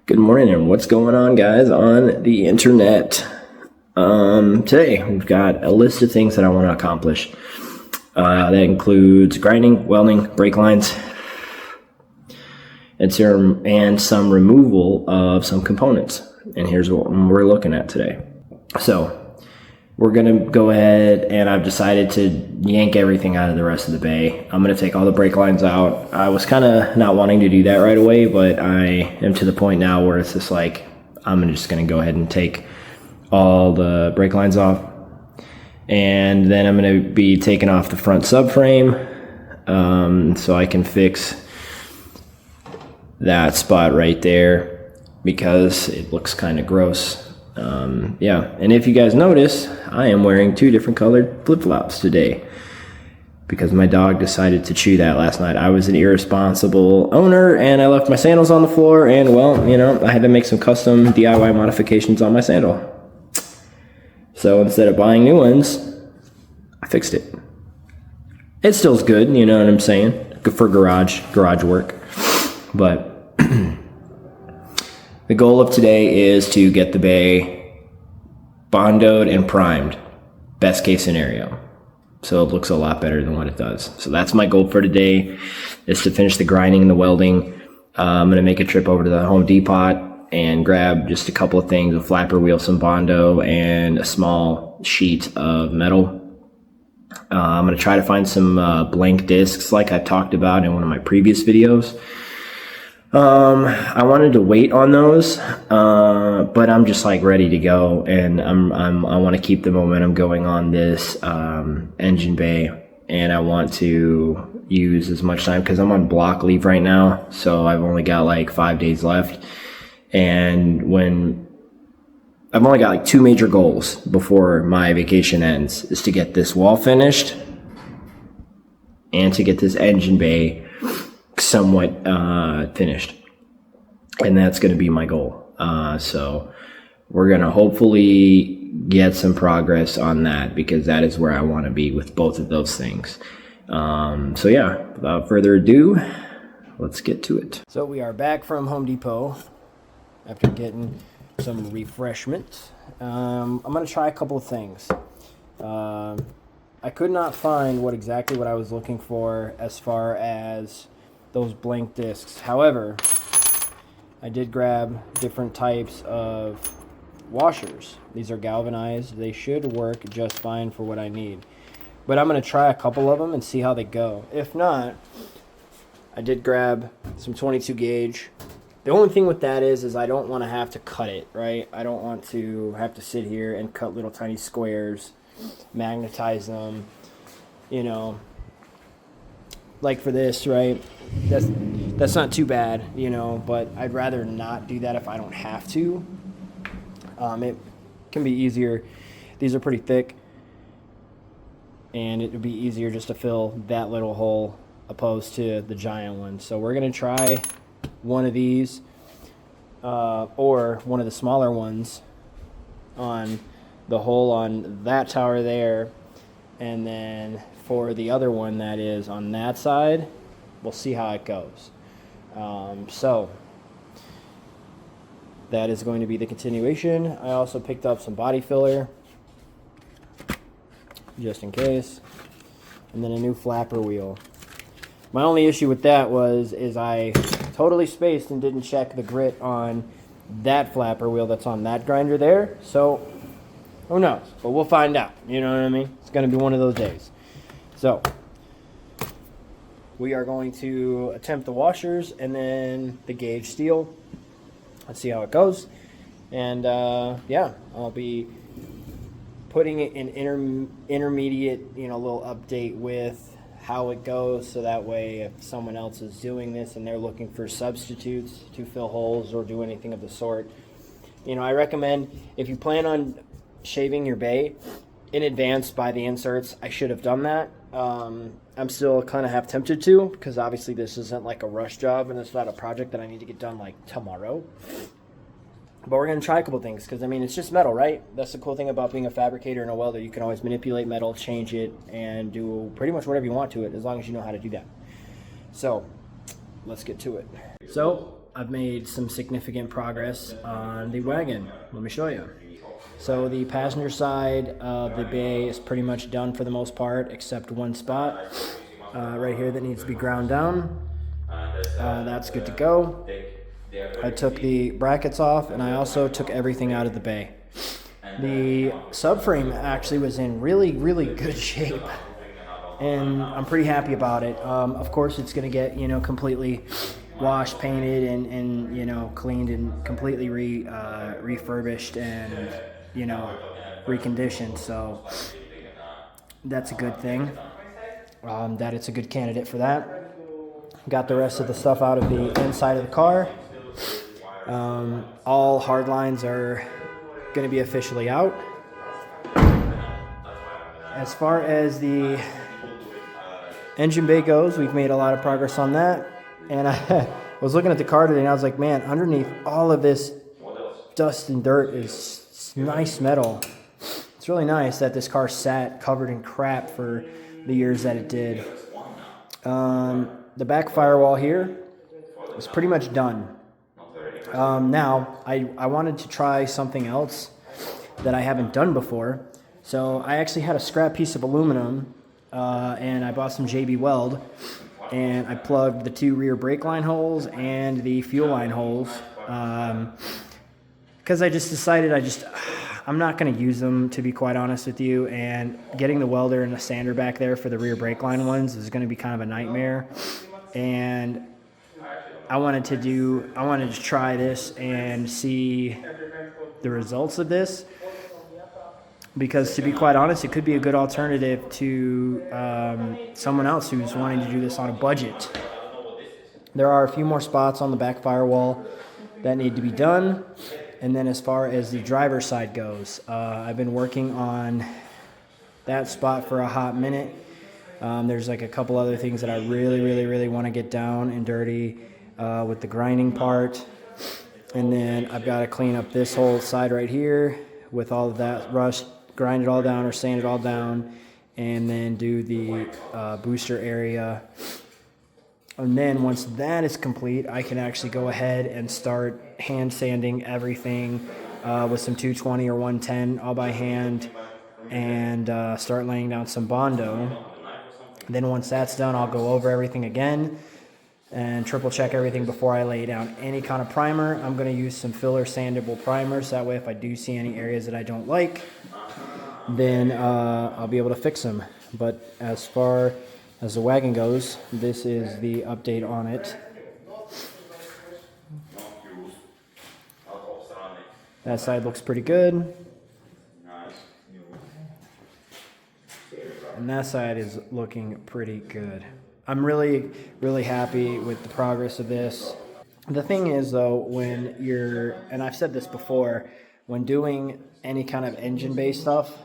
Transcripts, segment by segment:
Good morning, and what's going on, guys, on the internet? Today we've got a list of things that I want to accomplish. That includes grinding, welding, brake lines, and some removal of some components. And here's what we're looking at today. So we're gonna go ahead, and I've decided to yank everything out of the rest of the bay. I'm gonna take all the brake lines out. I was kind of not wanting to do that right away, but I am to the point now where it's just like, I'm just gonna go ahead and take all the brake lines off. And then I'm gonna be taking off the front subframe, so I can fix that spot right there because it looks kind of gross. Yeah, and if you guys notice, I am wearing two different colored flip-flops today because my dog decided to chew that last night. I was an irresponsible owner and I left my sandals on the floor, and well, you know, I had to make some custom DIY modifications on my sandal. So instead of buying new ones, I fixed it. It still's good, you know what I'm saying? Good for garage work. But the goal of today is to get the bay bondoed and primed, best case scenario, so it looks a lot better than what it does. So that's my goal for today, is to finish the grinding and the welding. I'm gonna make a trip over to the Home Depot and grab just a couple of things: a flapper wheel, some bondo, and a small sheet of metal. I'm gonna try to find some blank discs like I talked about in one of my previous videos. I wanted to wait on those, but I'm just like ready to go, and I want to keep the momentum going on this engine bay, and I want to use as much time because I'm on block leave right now, so I've only got like 5 days left, and when I've only got like 2 major goals before my vacation ends, is to get this wall finished and to get this engine bay somewhat finished, and that's going to be my goal. So we're going to hopefully get some progress on that, because that is where I want to be with both of those things. So yeah, without further ado, let's get to it. So we are back from Home Depot after getting some refreshments. I'm going to try a couple of things. I could not find exactly what I was looking for as far as those blank discs. However, I did grab different types of washers. These are galvanized. They should work just fine for what I need. But I'm going to try a couple of them and see how they go. If not, I did grab some 22 gauge. The only thing with that is I don't want to have to cut it, right? I don't want to have to sit here and cut little tiny squares, magnetize them, you know, like for this, right? That's not too bad, you know, but I'd rather not do that if I don't have to. It can be easier. These are pretty thick, and it would be easier just to fill that little hole opposed to the giant one. So we're going to try one of these or one of the smaller ones on the hole on that tower there, and then for the other one that is on that side, we'll see how it goes. So that is going to be the continuation. I also picked up some body filler just in case, and then a new flapper wheel. My only issue with that is I totally spaced and didn't check the grit on that flapper wheel that's on that grinder there. So who knows? But we'll find out. You know what I mean? It's going to be one of those days. So we are going to attempt the washers and then the gauge steel. Let's see how it goes. And yeah, I'll be putting an intermediate, you know, little update with how it goes, so that way if someone else is doing this and they're looking for substitutes to fill holes or do anything of the sort, you know, I recommend, if you plan on shaving your bay in advance by the inserts, I should have done that. I'm still kind of half tempted to, because obviously this isn't like a rush job and it's not a project that I need to get done like tomorrow. But we're going to try a couple things, because I mean, it's just metal, right? That's the cool thing about being a fabricator and a welder. You can always manipulate metal, change it, and do pretty much whatever you want to it, as long as you know how to do that. So let's get to it. So I've made some significant progress on the Wagon. Let me show you. So the passenger side of the bay is pretty much done for the most part, except one spot right here that needs to be ground down. That's good to go. I took the brackets off, and I also took everything out of the bay. The subframe actually was in really, really good shape, and I'm pretty happy about it. Of course, it's going to get, completely washed, painted, and cleaned and completely refurbished and, reconditioned. So that's a good thing, that it's a good candidate for that. Got the rest of the stuff out of the inside of the car. All hard lines are going to be officially out. As far as the engine bay goes, we've made a lot of progress on that. And I was looking at the car today, and I was like, man, underneath all of this dust and dirt is nice metal. It's really nice that this car sat covered in crap for the years that it did. The back firewall here is pretty much done. Now, I wanted to try something else that I haven't done before. So I actually had a scrap piece of aluminum, and I bought some JB Weld, and I plugged the 2 rear brake line holes and the fuel line holes, because I just decided I'm not going to use them, to be quite honest with you, and getting the welder and the sander back there for the rear brake line ones is going to be kind of a nightmare. And I wanted to try this and see the results of this, because to be quite honest, it could be a good alternative to someone else who's wanting to do this on a budget. There are a few more spots on the back firewall that need to be done. And then as far as the driver's side goes, I've been working on that spot for a hot minute. There's like a couple other things that I really, really, really want to get down and dirty with the grinding part. And then I've got to clean up this whole side right here with all of that rust, grind it all down or sand it all down, and then do the booster area. And then once that is complete, I can actually go ahead and start hand sanding everything with some 220 or 110 all by hand, and start laying down some Bondo. Then once that's done, I'll go over everything again and triple check everything before I lay down any kind of primer. I'm going to use some filler sandable primers. That way, if I do see any areas that I don't like, then I'll be able to fix them. But as far as the Wagon goes, this is the update on it. That side looks pretty good. And that side is looking pretty good. I'm really, really happy with the progress of this. The thing is, though, when you're, and I've said this before, when doing any kind of engine-based stuff,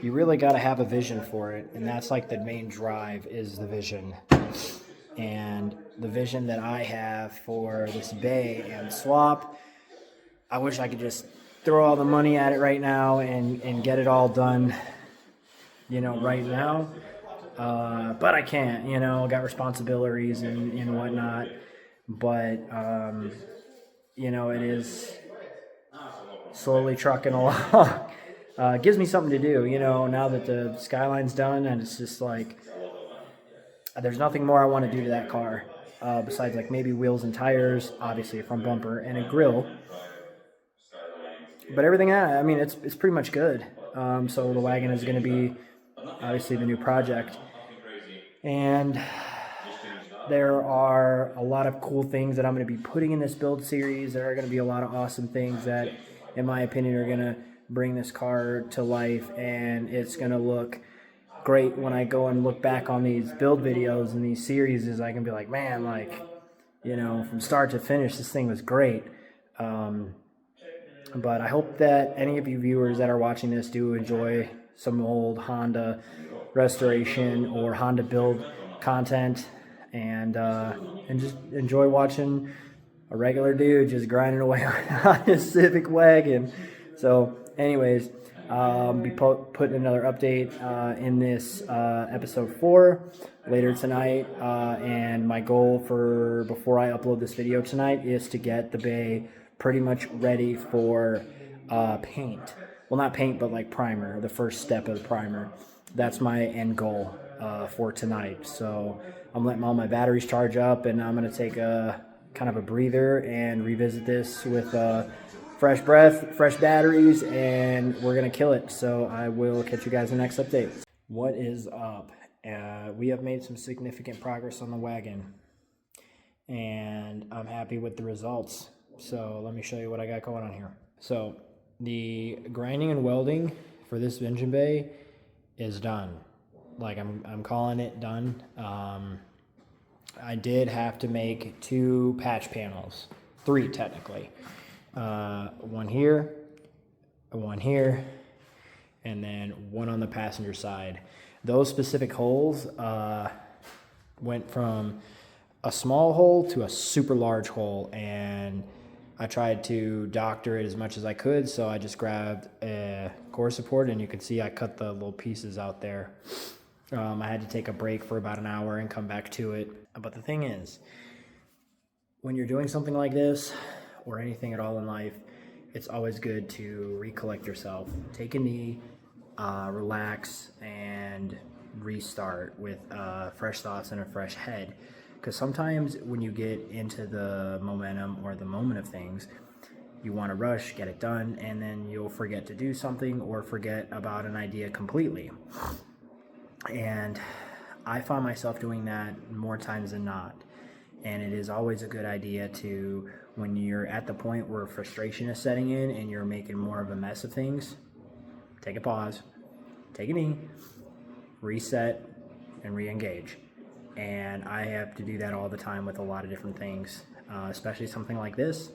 you really got to have a vision for it. And that's like the main drive, is the vision. And the vision that I have for this bay and swap, I wish I could just throw all the money at it right now and get it all done, right now. But I can't, got responsibilities and whatnot. But, it is slowly trucking along. Gives me something to do, now that the Skyline's done, and it's just like, there's nothing more I want to do to that car, besides like maybe wheels and tires, obviously a front bumper and a grill. But everything, it's pretty much good. So the Wagon is going to be obviously the new project. And there are a lot of cool things that I'm going to be putting in this build series. There are going to be a lot of awesome things that, in my opinion, are going to bring this car to life, and it's going to look great when I go and look back on these build videos and these series. I can be like, man, from start to finish, this thing was great. But I hope that any of you viewers that are watching this do enjoy some old Honda restoration or Honda build content, and just enjoy watching a regular dude just grinding away on his Civic Wagon. So anyways, be putting another update in this episode 4 later tonight. And my goal for before I upload this video tonight is to get the bay pretty much ready for paint. Well, not paint, but like primer, the first step of the primer. That's my end goal for tonight. So I'm letting all my batteries charge up, and I'm going to take a kind of a breather and revisit this with fresh breath, fresh batteries, and we're going to kill it. So I will catch you guys in the next update. What is up? We have made some significant progress on the wagon, and I'm happy with the results. So let me show you what I got going on here. So the grinding and welding for this engine bay is done. Like I'm calling it done. I did have to make 2 patch panels, 3 technically. One here, and then one on the passenger side. Those specific holes went from a small hole to a super large hole, and I tried to doctor it as much as I could, so I just grabbed a core support, and you can see I cut the little pieces out there. I had to take a break for about an hour and come back to it. But the thing is, when you're doing something like this, or anything at all in life, it's always good to recollect yourself. Take a knee, relax, and restart with fresh thoughts and a fresh head. Because sometimes when you get into the momentum or the moment of things, you want to rush, get it done, and then you'll forget to do something or forget about an idea completely. And I find myself doing that more times than not. And it is always a good idea to, when you're at the point where frustration is setting in and you're making more of a mess of things, take a pause, take a knee, reset, and re-engage. And I have to do that all the time with a lot of different things, especially something like this.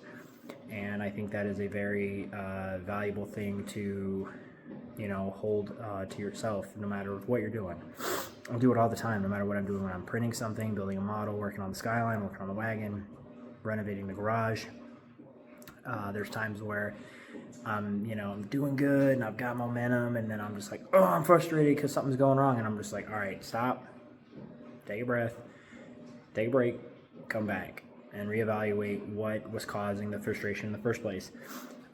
And I think that is a very valuable thing to, hold to yourself, no matter what you're doing. I do it all the time, no matter what I'm doing, when I'm printing something, building a model, working on the Skyline, working on the wagon, renovating the garage. There's times where I'm doing good and I've got momentum, and then I'm just like, oh, I'm frustrated because something's going wrong, and I'm just like, all right, stop, take a breath, take a break, come back, and reevaluate what was causing the frustration in the first place.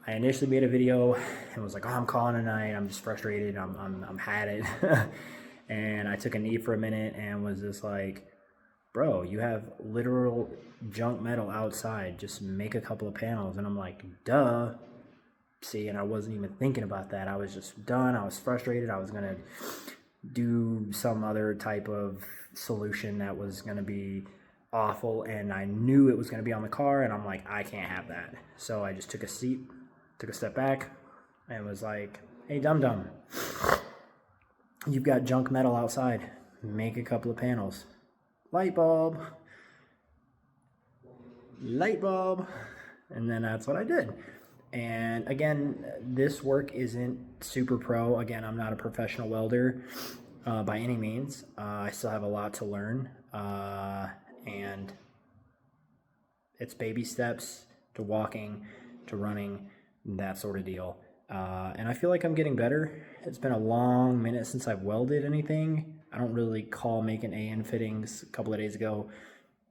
I initially made a video and was like, oh, I'm calling tonight, I'm just frustrated, I'm had it. And I took a knee for a minute and was just like, bro, you have literal junk metal outside, just make a couple of panels. And I'm like, duh. See, and I wasn't even thinking about that. I was just done. I was frustrated. I was going to do some other type of solution that was going to be awful, and I knew it was going to be on the car, and I'm like, I can't have that. So I just took a seat, took a step back, and was like, hey, dum-dum, you've got junk metal outside. Make a couple of panels. Light bulb. And then that's what I did. And again, this work isn't super pro. Again, I'm not a professional welder by any means. I still have a lot to learn. And it's baby steps to walking, to running, that sort of deal. And I feel like I'm getting better. It's been a long minute since I've welded anything. I don't really call making AN fittings a couple of days ago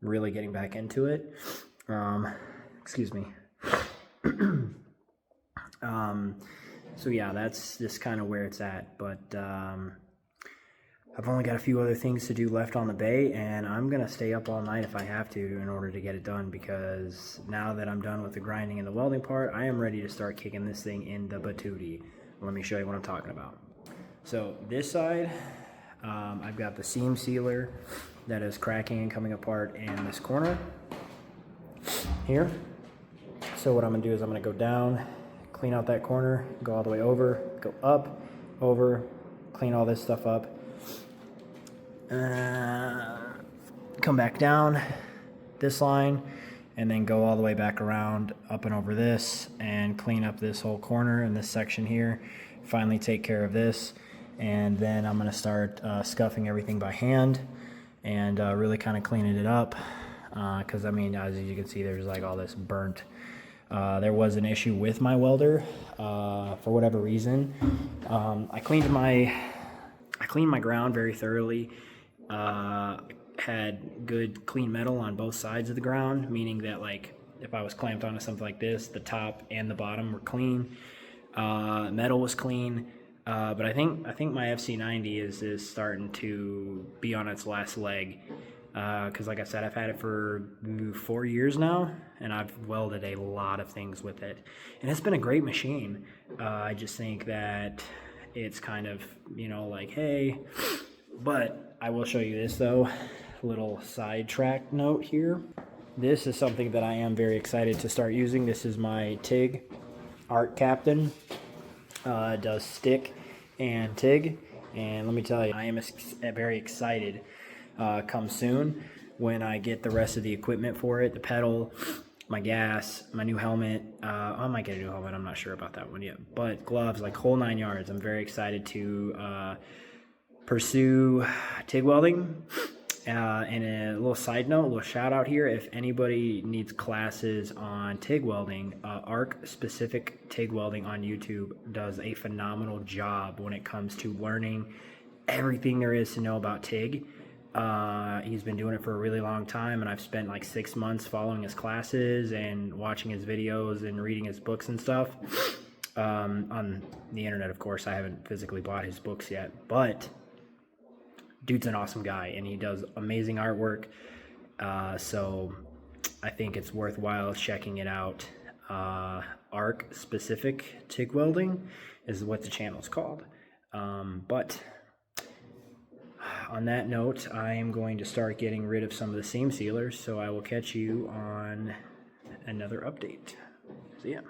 really getting back into it. Excuse me. So yeah, that's just kind of where it's at. But I've only got a few other things to do left on the bay, and I'm going to stay up all night if I have to in order to get it done, because now that I'm done with the grinding and the welding part, I am ready to start kicking this thing in the batootie. Let me show you what I'm talking about. So this side, I've got the seam sealer that is cracking and coming apart in this corner here. So what I'm going to do is I'm going to go down, clean out that corner, go all the way over, go up, over, clean all this stuff up. Come back down this line, and then go all the way back around, up and over this, and clean up this whole corner and this section here. Finally take care of this, and then I'm going to start scuffing everything by hand and really kind of cleaning it up, because I mean, as you can see, there's like all this burnt. There was an issue with my welder for whatever reason. I cleaned my ground very thoroughly, had good clean metal on both sides of the ground, meaning that like if I was clamped onto something like this, the top and the bottom were clean. Metal was clean. But I think my FC90 is starting to be on its last leg. Because like I said, I've had it for 4 years now, and I've welded a lot of things with it, and it's been a great machine. I just think that it's kind of like, hey, but I will show you this though. Little sidetrack note here. This is something that I am very excited to start using. This is my TIG Art Captain. It does stick and TIG, and let me tell you, I am very excited. Come soon when I get the rest of the equipment for it, the pedal, my gas, my new helmet. I might get a new helmet. I'm not sure about that one yet, but gloves, like whole 9 yards. I'm very excited to pursue TIG welding. And a little side note, a little shout out here. If anybody needs classes on TIG welding, ARC specific TIG welding on YouTube does a phenomenal job when it comes to learning everything there is to know about TIG. He's been doing it for a really long time, and I've spent like 6 months following his classes and watching his videos and reading his books and stuff. On the internet, of course. I haven't physically bought his books yet, but dude's an awesome guy, and he does amazing artwork. So I think it's worthwhile checking it out. Arc specific TIG welding is what the channel's called. But on that note, I am going to start getting rid of some of the seam sealers, so I will catch you on another update. See ya.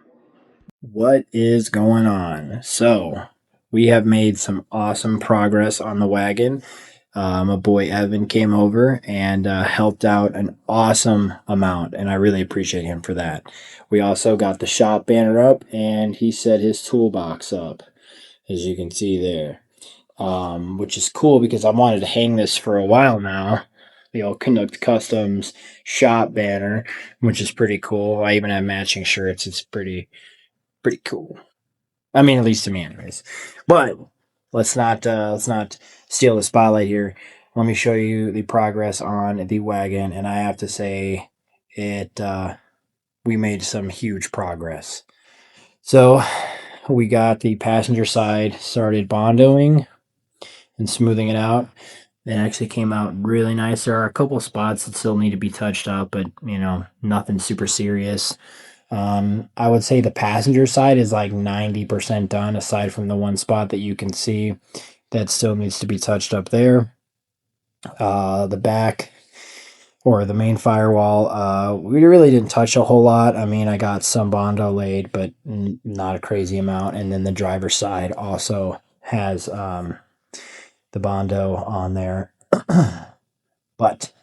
What is going on? So we have made some awesome progress on the wagon. My boy Evan came over and helped out an awesome amount, and I really appreciate him for that. We also got the shop banner up, and he set his toolbox up, as you can see there, which is cool because I wanted to hang this for a while now. The old Canuck Customs shop banner, which is pretty cool. I even have matching shirts. It's pretty cool. I mean, at least to me, anyways. But let's not steal the spotlight here. Let me show you the progress on the wagon, and I have to say, we made some huge progress. So we got the passenger side started bondoing and smoothing it out. It actually came out really nice. There are a couple spots that still need to be touched up, but nothing super serious. I would say the passenger side is like 90% done, aside from the one spot that you can see that still needs to be touched up there. The back, or the main firewall, we really didn't touch a whole lot. I mean, I got some Bondo laid, but not a crazy amount. And then the driver's side also has the Bondo on there. But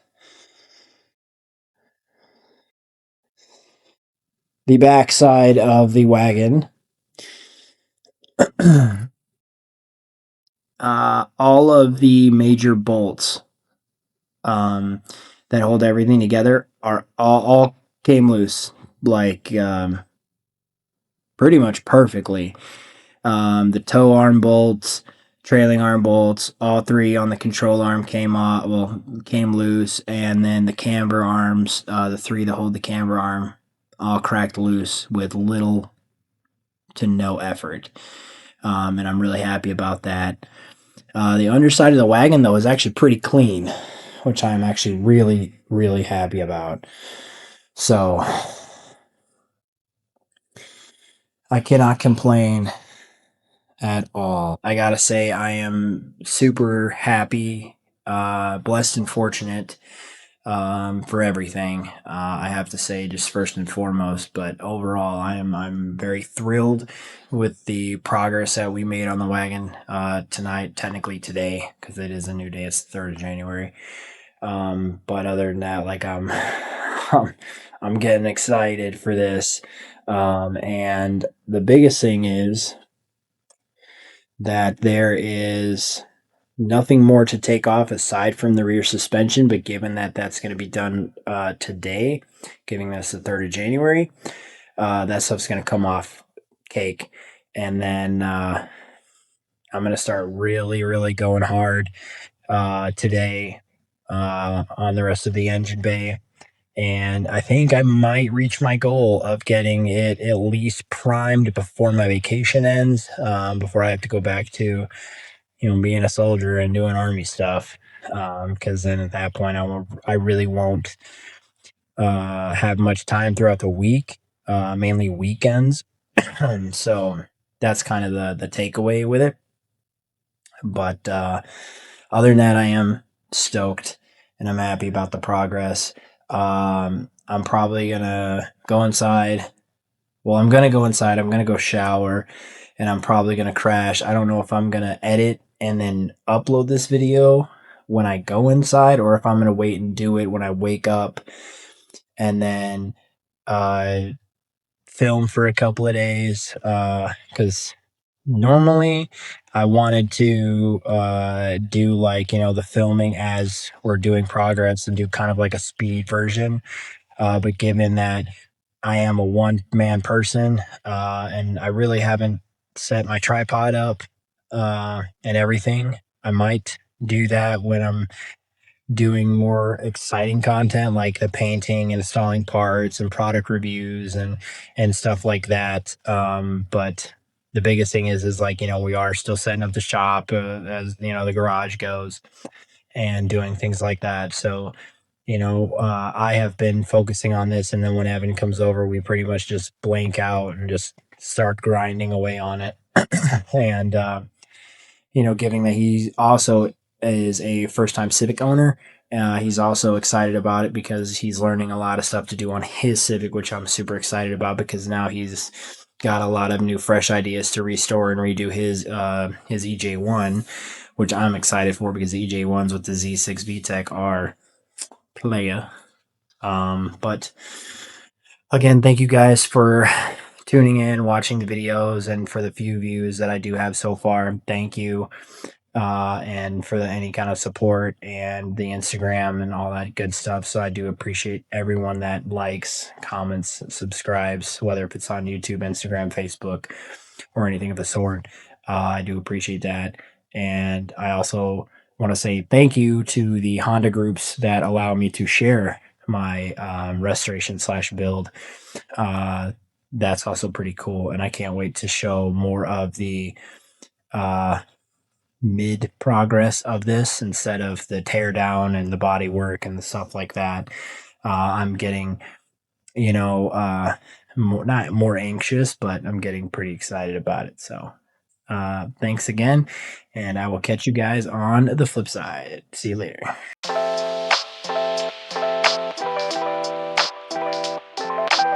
the back side of the wagon, all of the major bolts that hold everything together are all came loose, like pretty much perfectly. The toe arm bolts, trailing arm bolts, all three on the control arm came loose, and then the camber arms, the three that hold the camber arm, all cracked loose with little to no effort. And I'm really happy about that. The underside of the wagon, though, is actually pretty clean, which I'm actually really, really happy about. So I cannot complain at all. I gotta say, I am super happy, blessed and fortunate for everything. I have to say, just first and foremost, but overall, I'm very thrilled with the progress that we made on the wagon tonight, technically today, because it is a new day. It's the 3rd of January. But other than that, like I'm getting excited for this. And the biggest thing is that there is nothing more to take off aside from the rear suspension, but given that that's going to be done today, giving us the 3rd of January, that stuff's going to come off cake. And then I'm going to start really, really going hard today on the rest of the engine bay. And I think I might reach my goal of getting it at least primed before my vacation ends, before I have to go back to, being a soldier and doing army stuff. Because then at that point, I really won't have much time throughout the week, mainly weekends. And so that's kind of the takeaway with it. But other than that, I am stoked and I'm happy about the progress. I'm probably gonna go inside. Well, I'm gonna go inside. I'm gonna go shower, and I'm probably gonna crash. I don't know if I'm gonna edit and then upload this video when I go inside, or if I'm gonna wait and do it when I wake up, and then uh, film for a couple of days. Because normally I wanted to do like, the filming as we're doing progress and do kind of like a speed version. But given that I am a one man person and I really haven't set my tripod up and everything, I might do that when I'm doing more exciting content like the painting and installing parts and product reviews and stuff like that. But the biggest thing is like, we are still setting up the shop as the garage goes and doing things like that. So I have been focusing on this, and then when Evan comes over, we pretty much just blank out and just start grinding away on it. And given that he also is a first time Civic owner, he's also excited about it because he's learning a lot of stuff to do on his Civic, which I'm super excited about because now he's got a lot of new fresh ideas to restore and redo his EJ1, which I'm excited for because the EJ1s with the Z6 VTEC are playa. But again, thank you guys for tuning in, watching the videos, and for the few views that I do have so far. Thank you. And for any kind of support and the Instagram and all that good stuff. So I do appreciate everyone that likes, comments, subscribes, whether if it's on YouTube, Instagram, Facebook, or anything of the sort. I do appreciate that. And I also want to say thank you to the Honda groups that allow me to share my restoration slash build. That's also pretty cool. And I can't wait to show more of the mid progress of this instead of the tear down and the body work and the stuff like that. I'm getting, not more anxious, but I'm getting pretty excited about it. So, thanks again, and I will catch you guys on the flip side. See you later.